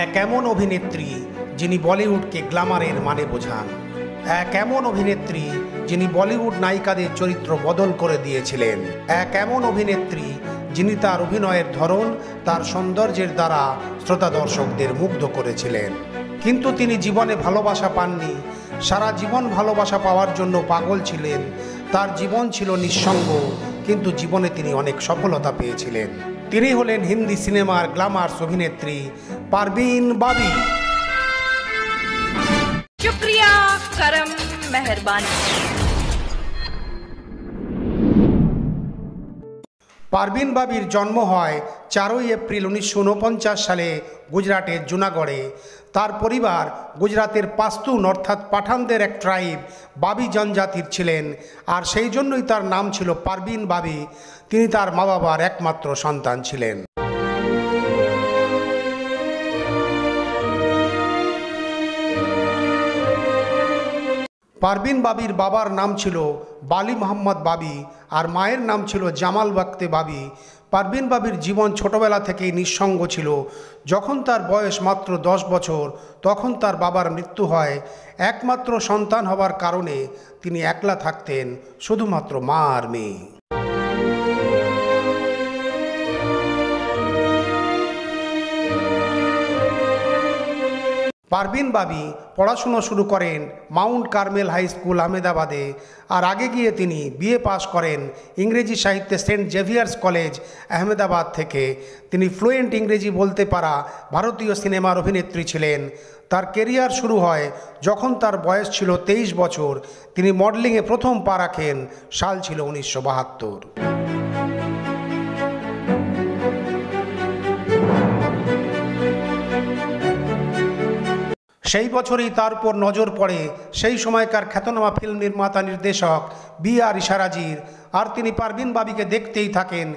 এক এমন অভিনেত্রী যিনি বলিউডকে গ্ল্যামারের মানে বোঝান, এক এমন অভিনেত্রী যিনি বলিউড নায়িকাদের চরিত্র বদল করে দিয়েছিলেন, এক এমন অভিনেত্রী যিনি তার অভিনয়ের ধরন, তার সৌন্দর্যের দ্বারা শ্রোতা দর্শকদের মুগ্ধ করেছিলেন। কিন্তু তিনি জীবনে ভালোবাসা পাননি, সারা জীবন ভালোবাসা পাওয়ার জন্য পাগল ছিলেন। তার জীবন ছিল নিঃসঙ্গ, কিন্তু জীবনে তিনি অনেক সফলতা পেয়েছিলেন। তিনি হলেন হিন্দি সিনেমার গ্ল্যামার্স অভিনেত্রী পারভিন বাবি। शुक्रिया, करम, मेहरबानी। পারভিন বাবির জন্ম হয় 4 এপ্রিল 1949 সালে গুজরাটের জুনাগড়ে। তার পরিবার গুজরাতের পাস্তুন অর্থাৎ পাঠানদের এক ট্রাইব বাবি জনজাতির ছিলেন, আর সেই জন্যই তার নাম ছিল পারভিন বাবি। তিনি তার মা বাবার একমাত্র সন্তান ছিলেন। পারভিন বাবির বাবার নাম ছিল বালি মোহাম্মদ বাবি আর মায়ের নাম ছিল জামাল বাক্তে বাবি। পারভিন বাবির জীবন ছোটবেলা থেকেই নিঃসঙ্গ ছিল। যখন তার বয়স মাত্র 10 বছর তখন তার বাবার মৃত্যু হয়। একমাত্র সন্তান হওয়ার কারণে তিনি একলা থাকতেন, শুধুমাত্র মা আর মেয়ে। পারভিন বাবি পড়াশুনো শুরু করেন মাউন্ট কার্মেল হাই স্কুল আহমেদাবাদে, আর আগে গিয়ে তিনি বিএ পাশ করেন ইংরেজি সাহিত্যে সেন্ট জেভিয়ার্স কলেজ আহমেদাবাদ থেকে। তিনি ফ্লুয়েন্ট ইংরেজি বলতে পারা ভারতীয় সিনেমার অভিনেত্রী ছিলেন। তার কেরিয়ার শুরু হয় যখন তার বয়স ছিল 23 বছর। তিনি মডেলিংয়ে প্রথম পা রাখেন, সাল ছিল 1972। সেই বছরই তার উপর নজর পড়ে সেই সময়কার খ্যাতনামা ফিল্ম নির্মাতা নির্দেশক বি.আর. ইশারাজির, আর তিনি পারভিন বাবিকে দেখতেই থাকেন।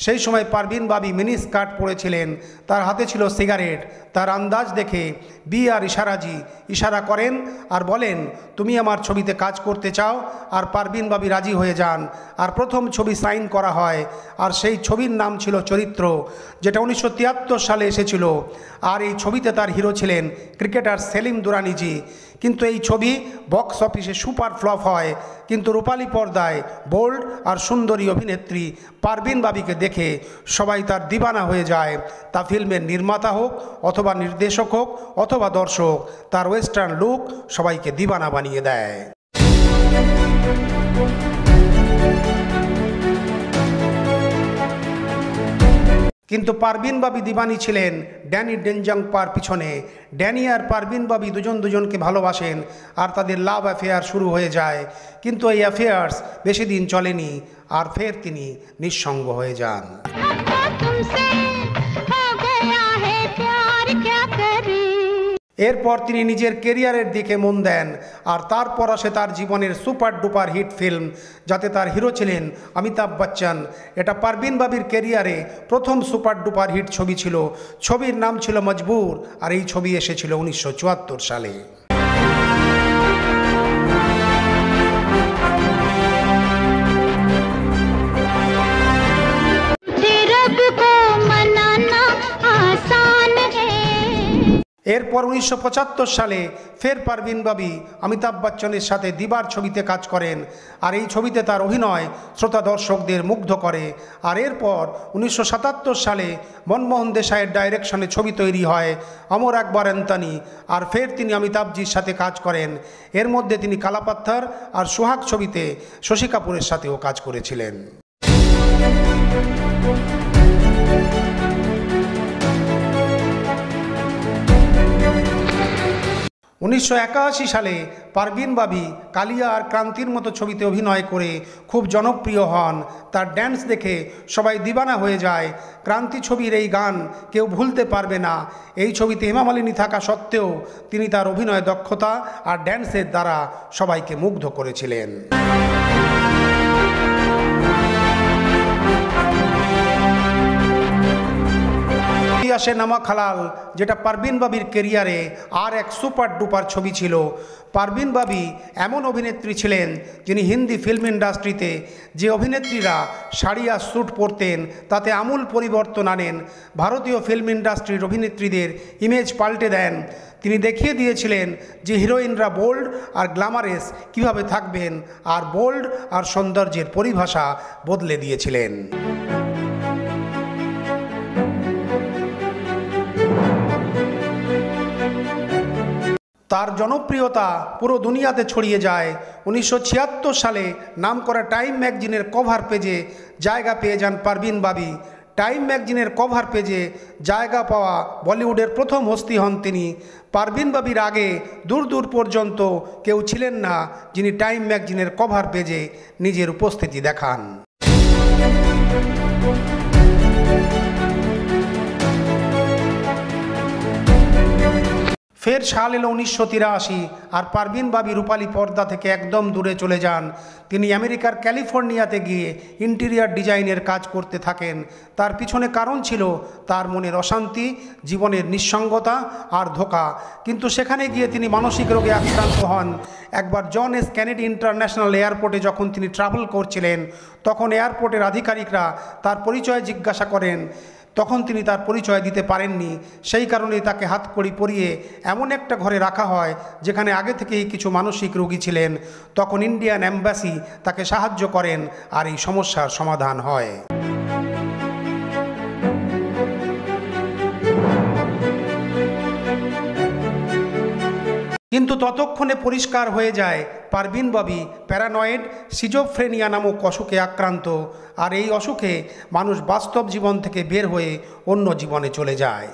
সেই সময় পারভিন বাবি মিনি স্কার্ট পরেছিলেন, তার হাতে ছিল সিগারেট। তার আন্দাজ দেখে বি.আর. ইশারাজি ইশারা করেন আর বলেন, তুমি আমার ছবিতে কাজ করতে চাও? আর পারভিন বাবি রাজি হয়ে যান, আর প্রথম ছবি সাইন করা হয়। আর সেই ছবির নাম ছিল চরিত্র, যেটা 1973 সালে এসেছিল। আর এই ছবিতে তার হিরো ছিলেন ক্রিকেটার সেলিম দুরানিজি। কিন্তু এই ছবি বক্স অফিসে সুপার ফ্লপ হয়। কিন্তু রূপালী পর্দায় বোল্ড আর সুন্দরী অভিনেত্রী পারভিন বাবিকে দেখে সবাই তার দিবানা হয়ে যায়। তা ফিল্মের নির্মাতা হোক অথবা নির্দেশক হোক অথবা দর্শক, তার ওয়েস্টার্ন লুক সবাইকে দিবানা বানিয়ে দেয়। কিন্তু পারভিন বাবি দিবানি ছিলেন ড্যানি ডেঞ্জাংপার পিছনে। ড্যানি আর পারভিন বাবি দুজনকে ভালোবাসেন, আর তাদের লাভ অ্যাফেয়ার শুরু হয়ে যায়। কিন্তু এই অ্যাফেয়ার্স বেশি দিন চলেনি, আর ফের তিনি নিঃসঙ্গ হয়ে যান। এরপর তিনি নিজের কেরিয়ারের দিকে মন দেন, আর তারপর আসে তার জীবনের সুপার ডুপার হিট ফিল্ম, যাতে তার হিরো ছিলেন অমিতাভ বচ্চন। এটা পারভিন বাবির কেরিয়ারে প্রথম সুপার ডুপার হিট ছবি ছিল। ছবির নাম ছিল মজবুর, আর এই ছবি এসেছিল 1974 সালে। এরপর 1975 সালে ফের পারভিন বাবি অমিতাভ বচ্চনের সাথে দিবার ছবিতে কাজ করেন, আর এই ছবিতে তার অভিনয় শ্রোতা দর্শকদের মুগ্ধ করে। আর এরপর 1977 সালে মনমোহন দেশাইয়ের ডাইরেকশনে ছবি তৈরি হয় অমর আকবর অন্তনি, আর ফের তিনি অমিতাভজির সাথে কাজ করেন। এর মধ্যে তিনি কালাপাত্থর আর সোহাগ ছবিতে শশী কাপুরের সাথেও কাজ করেছিলেন। 1981 সালে পারভিন বাবি কালিয়া আর ক্রান্তির মতো ছবিতে অভিনয় করে খুব জনপ্রিয় হন। তার ড্যান্স দেখে সবাই দিবানা হয়ে যায়। ক্রান্তি ছবির এই গান কেউ ভুলতে পারবে না। এই ছবিতে হেমা মালিনী থাকা সত্ত্বেও তিনি তার অভিনয় দক্ষতা আর ড্যান্সের দ্বারা সবাইকে মুগ্ধ করেছিলেন। 1982 আসে নামক হালাল, যেটা পারভিন বাবির কেরিয়ারে আর এক সুপার ডুপার ছবি ছিল। পারভিন বাবি এমন অভিনেত্রী ছিলেন যিনি হিন্দি ফিল্ম ইন্ডাস্ট্রিতে যে অভিনেত্রীরা শাড়ি আর স্যুট পরতেন তাতে আমূল পরিবর্তন আনেন, ভারতীয় ফিল্ম ইন্ডাস্ট্রির অভিনেত্রীদের ইমেজ পাল্টে দেন। তিনি দেখিয়ে দিয়েছিলেন যে হিরোইনরা বোল্ড আর গ্ল্যামারাস কীভাবে থাকবেন, আর বোল্ড আর সৌন্দর্যের পরিভাষা বদলে দিয়েছিলেন। তার জনপ্রিয়তা পুরো দুনিয়াতে ছড়িয়ে যায়। 1976 সালে নামকরা টাইম ম্যাগাজিনের কভার পেজে জায়গা পেয়ে যান পারভিন বাবি। টাইম ম্যাগাজিনের কভার পেজে জায়গা পাওয়া বলিউডের প্রথম হস্তি হন তিনি। পারভিন বাবির আগে দূর দূর পর্যন্ত কেউ ছিলেন না যিনি টাইম ম্যাগাজিনের কভার পেজে নিজের উপস্থিতি দেখান। ফের সাল এলো 1983 আর পারভিন বাবি রূপালী পর্দা থেকে একদম দূরে চলে যান। তিনি আমেরিকার ক্যালিফোর্নিয়াতে গিয়ে ইন্টেরিয়ার ডিজাইনের কাজ করতে থাকেন। তার পিছনে কারণ ছিল তার মনের অশান্তি, জীবনের নিঃসঙ্গতা আর ধোঁকা। কিন্তু সেখানে গিয়ে তিনি মানসিক রোগে আক্রান্ত হন। একবার জন এস কেনেডি ইন্টারন্যাশনাল এয়ারপোর্টে যখন তিনি ট্রাভেল করছিলেন, তখন এয়ারপোর্টের আধিকারিকরা তার পরিচয় জিজ্ঞাসা করেন। তখন তিনি তার পরিচয় দিতে পারেননি। সেই কারণেই তাকে হাতকড়ি পরিয়ে এমন একটা ঘরে রাখা হয় যেখানে আগে থেকেই কিছু মানসিক রোগী ছিলেন। তখন ইন্ডিয়ান এম্বাসি তাকে সাহায্য করেন আর এই সমস্যার সমাধান হয়। কিন্তু ততক্ষণে পরিষ্কার হয়ে যায় পারভিন বাবি প্যারানয়েড সিজোফ্রেনিয়া নামক অসুখে আক্রান্ত, আর এই অসুখে মানুষ বাস্তব জীবন থেকে বের হয়ে অন্য জীবনে চলে যায়।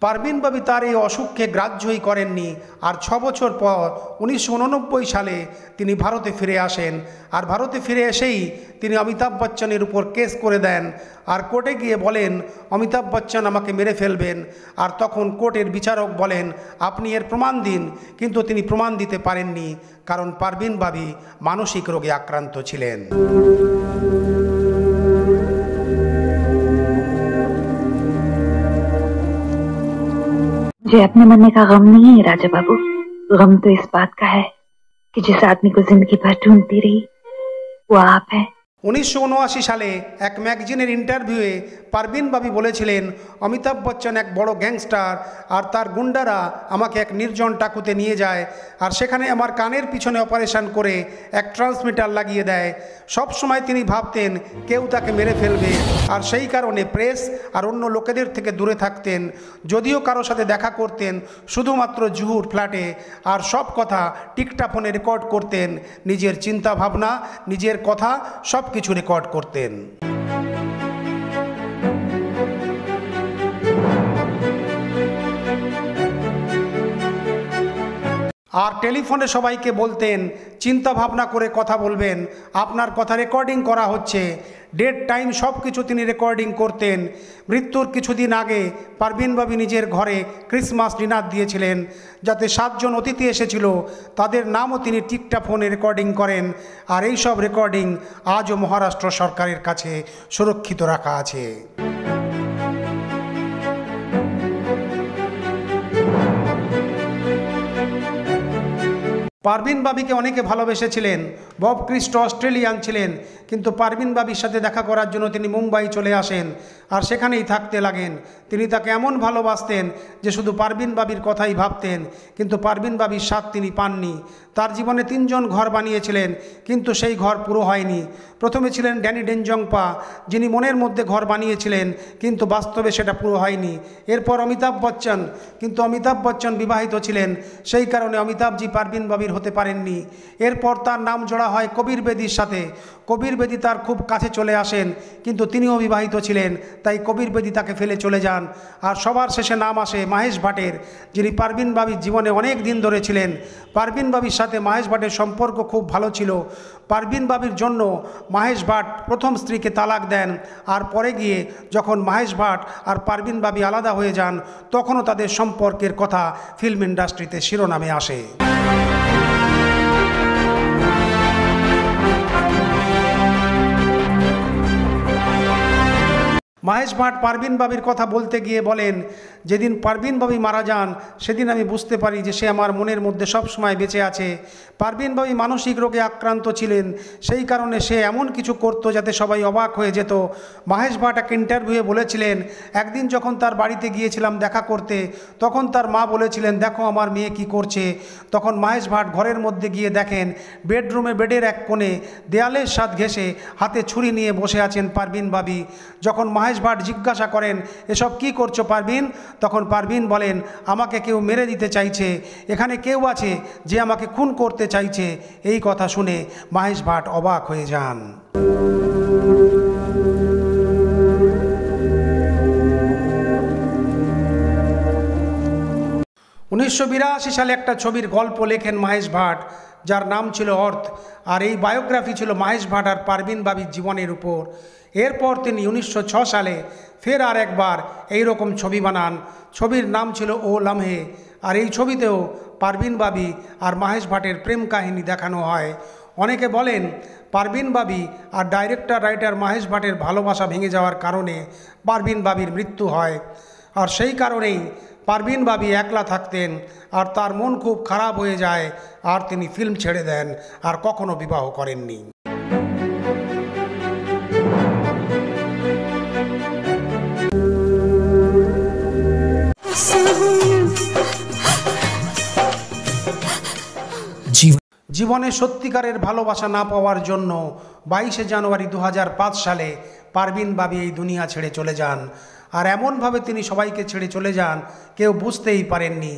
পারভিন বাবি তার এই অসুখকে গ্রাহ্যই করেননি, আর 6 বছর পর 1989 সালে তিনি ভারতে ফিরে আসেন। আর ভারতে ফিরে এসেই তিনি অমিতাভ বচ্চনের উপর কেস করে দেন, আর কোর্টে গিয়ে বলেন অমিতাভ বচ্চন আমাকে মেরে ফেলবেন। আর তখন কোর্টের বিচারক বলেন আপনি এর প্রমাণ দিন, কিন্তু তিনি প্রমাণ দিতে পারেননি, কারণ পারভিন বাবি মানসিক রোগে আক্রান্ত ছিলেন। मुझे अपने मरने का गम नहीं है राजा बाबू, गम तो इस बात का है कि जिस आदमी को जिंदगी भर ढूंढती रही वो आप हैं। 1979 সালে এক ম্যাগাজিনের ইন্টারভিউয়ে পারভিন বাবি বলেছিলেন অমিতাভ বচ্চন এক বড় গ্যাংস্টার, আর তার গুন্ডারা আমাকে এক নির্জন টাকুতে নিয়ে যায়, আর সেখানে আমার কানের পিছনে অপারেশন করে এক ট্রান্সমিটার লাগিয়ে দেয়। সব সময় তিনি ভাবতেন কেউ তাকে মেরে ফেলবে, আর সেই কারণে প্রেস আর অন্য লোকেদের থেকে দূরে থাকতেন। যদিও কারো সাথে দেখা করতেন শুধুমাত্র জুহুর ফ্ল্যাটে, আর সব কথা টিকটাফোনে রেকর্ড করতেন। নিজের চিন্তা ভাবনা, নিজের কথা সব কিছু রেকর্ড করতেন। আর টেলিফোনে সবাইকে বলতেন চিন্তা ভাবনা করে কথা বলবেন, আপনার কথা রেকর্ডিং করা হচ্ছে। ডেট টাইম সব কিছু তিনি রেকর্ডিং করতেন। মৃত্যুর কিছুদিন আগে পারভিন বাবি নিজের ঘরে ক্রিসমাস ডিনার দিয়েছিলেন, যাতে 7 জন অতিথি এসেছিল তাদের নামও তিনি টিকটাফোনে রেকর্ডিং করেন। আর এই সব রেকর্ডিং আজও মহারাষ্ট্র সরকারের কাছে সুরক্ষিত রাখা আছে। পারভিন বাবিকে অনেকে ভালোবেসেছিলেন। বব ক্রিস্টো অস্ট্রেলিয়ান ছিলেন, কিন্তু পারভিন বাবির সাথে দেখা করার জন্য তিনি মুম্বাই চলে আসেন, আর সেখানেই থাকতে লাগেন। তিনি তাকে এমন ভালোবাসতেন যে শুধু পারভিন বাবির কথাই ভাবতেন, কিন্তু পারভিন বাবির স্বাদ তিনি পাননি। তার জীবনে 3 জন ঘর বানিয়েছিলেন, কিন্তু সেই ঘর পুরো হয়নি। প্রথমে ছিলেন ড্যানি ডেঞ্জংপা, যিনি মনের মধ্যে ঘর বানিয়েছিলেন, কিন্তু বাস্তবে সেটা পুরো হয়নি। এরপর অমিতাভ বচ্চন, কিন্তু অমিতাভ বচ্চন বিবাহিত ছিলেন, সেই কারণে অমিতাভজি পারভিন বাবির হতে পারেননি। এরপর তার নাম জোড়া হয় কবির বেদির সাথে। কবির বেদি তার খুব কাছে চলে আসেন, কিন্তু তিনিও বিবাহিত ছিলেন, তাই কবির বেদি তাকে ফেলে চলে যান। আর সবার শেষে নাম আসে মহেশ ভাটের, যিনি পারভিন বাবির জীবনে অনেক দিন ধরে ছিলেন। পারভিন বাবির সাথে মহেশ ভাটের সম্পর্ক খুব ভালো ছিল। পারভিন বাবির জন্য মহেশ ভাট প্রথম স্ত্রীকে তালাক দেন, আর পরে গিয়ে যখন মহেশ ভাট আর পারভিন বাবি আলাদা হয়ে যান, তখনও তাদের সম্পর্কের কথা ফিল্ম ইন্ডাস্ট্রিতে শিরোনামে আসে। মাহেশ ভাট পারভিন বাবির কথা বলতে গিয়ে বলেন, যেদিন পারভিন বাবি মারা যান সেদিন আমি বুঝতে পারি যে সে আমার মনের মধ্যে সব সময় বেঁচে আছে। পারভিন বাবি মানসিক রোগে আক্রান্ত ছিলেন, সেই কারণে সে এমন কিছু করতো যাতে সবাই অবাক হয়ে যেত। মাহেশ ভাট এক ইন্টারভিউয়ে বলেছিলেন, একদিন যখন তার বাড়িতে গিয়েছিলাম দেখা করতে, তখন তার মা বলেছিলেন, দেখো আমার মেয়ে কি করছে। তখন মাহেশ ভাট ঘরের মধ্যে গিয়ে দেখেন বেডরুমে বেডের এক কোণে দেয়ালের সাথে ঘেঁষে হাতে ছুরি নিয়ে বসে আছেন পারভিন বাবি। যখন মাহেশ ভাট জিজ্ঞাসা করেন, এসব কি করছো পারভিন? তখন পারভিন বলেন, আমাকে কেউ মেরে দিতে চাইছে, এখানে কেউ আছে যে আমাকে খুন করতে চাইছে। এই কথা শুনে মাহেশ ভাট অবাক হয়ে যান। 1982 সালে একটা ছবির গল্প লেখেন মাহেশ ভাট, যার নাম ছিল অর্থ। আর এই বায়োগ্রাফি ছিল মাহেশ ভাট আর পারভিন বাবির জীবনের উপর। এরপর তিনি 1906 সালে ফের আর একবার এইরকম ছবি বানান। ছবির নাম ছিল ও লামহে। আর এই ছবিতেও পারভিন বাবি আর মাহেশ ভাটের প্রেম কাহিনী দেখানো হয়। অনেকে বলেন পারভিন বাবি আর ডাইরেক্টর রাইটার মাহেশ ভাটের ভালোবাসা ভেঙে যাওয়ার কারণে পারভিন বাবির মৃত্যু হয়। আর সেই কারণেই পারভিন বাবি একলা থাকতেন আর তার মন খুব খারাপ হয়ে যায় আর তিনি ফিল্ম ছেড়ে দেন আর কখনো বিবাহ করেননি। জীবনে সত্যিকারের ভালোবাসা না পাওয়ার জন্য 22শে জানুয়ারি 2005 সালে পারভিন বাবি এই দুনিয়া ছেড়ে চলে যান। আর এমনভাবে তিনি সবাইকে ছেড়ে চলে যান কেউ বুঝতেই পারেননি।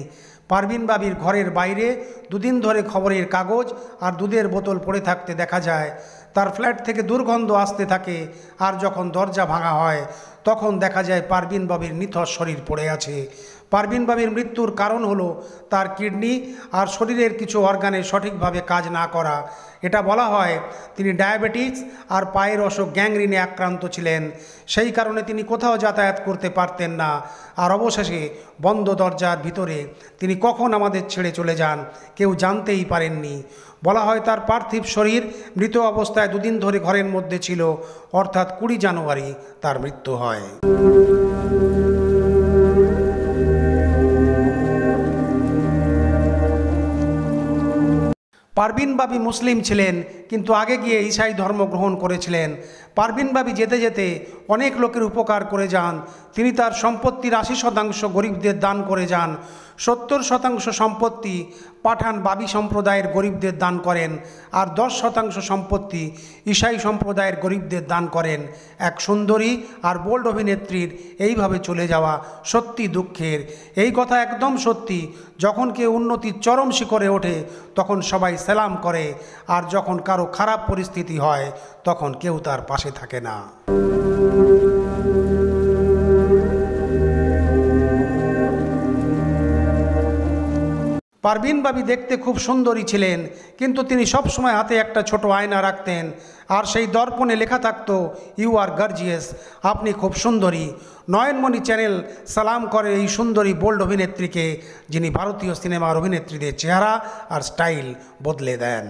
পারভিন বাবির ঘরের বাইরে দুদিন ধরে খবরের কাগজ আর দুধের বোতল পড়ে থাকতে দেখা যায়। তার ফ্ল্যাট থেকে দুর্গন্ধ আসতে থাকে। আর যখন দরজা ভাঙা হয় তখন দেখা যায় পারভিন বাবির নিথর শরীর পড়ে আছে। পারভিন বাবির মৃত্যুর কারণ হলো তার কিডনি আর শরীরের কিছু অর্গানে সঠিকভাবে কাজ না করা। এটা বলা হয় তিনি ডায়াবেটিস আর পায়ের অসুখ গ্যাংগ্রিনে আক্রান্ত ছিলেন। সেই কারণে তিনি কোথাও যাতায়াত করতে পারতেন না। আর অবশেষে বন্ধ দরজার ভিতরে তিনি কখন আমাদের ছেড়ে চলে যান কেউ জানতেই পারেননি। বলা হয় তার পার্থিব শরীর মৃত অবস্থায় দুদিন ধরে ঘরের মধ্যে ছিল, অর্থাৎ 20 জানুয়ারি তার মৃত্যু হয়। পারভিন বাবি মুসলিম ছিলেন, কিন্তু আগে গিয়ে ঈসাই ধর্ম গ্রহণ করেছিলেন। পারভিন বাবি যেতে যেতে অনেক লোকের উপকার করে যান। তিনি তার সম্পত্তির 80% গরিবদের দান করে যান। 70% সম্পত্তি পাঠান বাবি সম্প্রদায়ের গরিবদের দান করেন আর 10% সম্পত্তি ঈসাই সম্প্রদায়ের গরিবদের দান করেন। এক সুন্দরী আর বোল্ড অভিনেত্রীর এইভাবে চলে যাওয়া সত্যি দুঃখের। এই কথা একদম সত্যি। যখন কেউ উন্নতির চরম শিখরে ওঠে তখন সবাই সালাম করে, আর যখন কারো খারাপ পরিস্থিতি হয় তখন কেউ তার পাশে থাকে না। পারভিন বাবি দেখতে খুব সুন্দরী ছিলেন, কিন্তু তিনি সব সময় হাতে একটা ছোট আয়না রাখতেন আর সেই দর্পণে লেখা থাকতো, ইউ আর গর্জিয়াস, আপনি খুব সুন্দরী। নয়নমণি চ্যানেল সালাম করে এই সুন্দরী বোল্ড অভিনেত্রীকে, যিনি ভারতীয় সিনেমার অভিনেত্রীদের চেহারা আর স্টাইল বদলে দেন।